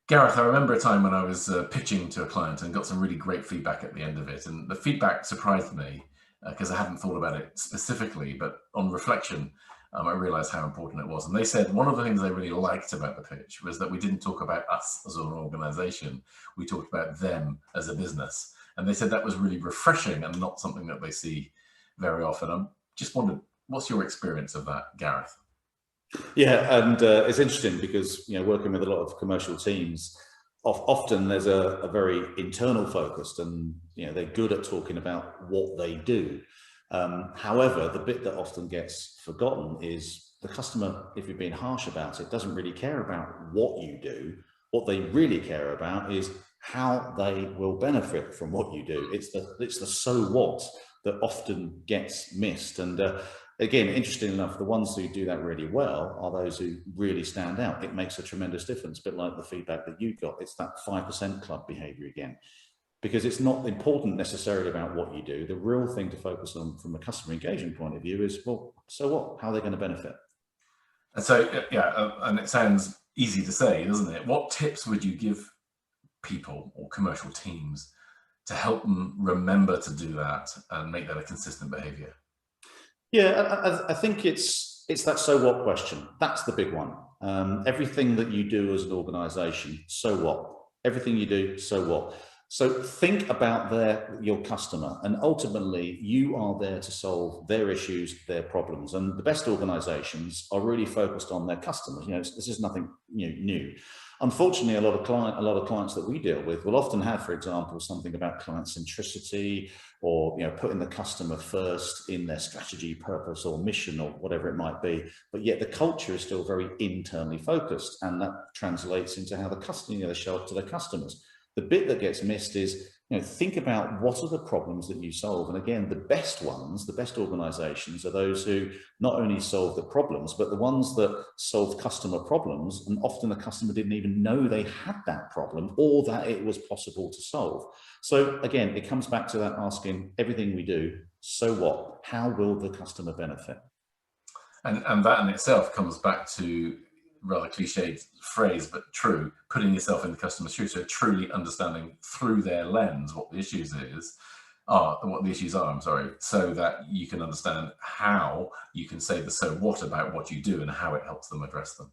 Gareth, I remember a time when I was pitching to a client and got some really great feedback at the end of it. And the feedback surprised me because I hadn't thought about it specifically, but on reflection, I realized how important it was. And they said one of the things they really liked about the pitch was that we didn't talk about us as an organization, we talked about them as a business. And they said that was really refreshing and not something that they see very often. I just wondered, what's your experience of that, Gareth? Yeah, and it's interesting because working with a lot of commercial teams, often there's a very internal focused, and they're good at talking about what they do. However, the bit that often gets forgotten is the customer, if you're being harsh about it, doesn't really care about what you do. What they really care about is how they will benefit from what you do. It's the so what that often gets missed. And again, interesting enough, the ones who do that really well are those who really stand out. It makes a tremendous difference, a bit like the feedback that you got. It's that 5% club behavior again, because it's not important necessarily about what you do. The real thing to focus on from a customer engagement point of view is, well, so what? How are they going to benefit? And so, yeah, and it sounds easy to say, doesn't it? What tips would you give people or commercial teams to help them remember to do that and make that a consistent behavior? Yeah, I think it's that so what question. That's the big one. Everything that you do as an organization, so what? Everything you do, so what? So think about your customer, and ultimately you are there to solve their issues, their problems. And the best organizations are really focused on their customers. This is nothing new. Unfortunately, a lot of clients that we deal with will often have, for example, something about client centricity, or putting the customer first in their strategy, purpose, or mission, or whatever it might be. But yet the culture is still very internally focused, and that translates into how the customer, they show up to their customers. The bit that gets missed is, think about what are the problems that you solve. And again, the best ones, the best organizations are those who not only solve the problems, but the ones that solve customer problems. And often the customer didn't even know they had that problem or that it was possible to solve. So again, it comes back to that asking everything we do, so what? How will the customer benefit? And that in itself comes back to rather cliched phrase, but true, putting yourself in the customer's shoes, so truly understanding through their lens what the issues are, I'm sorry, so that you can understand how you can say the so what about what you do and how it helps them address them.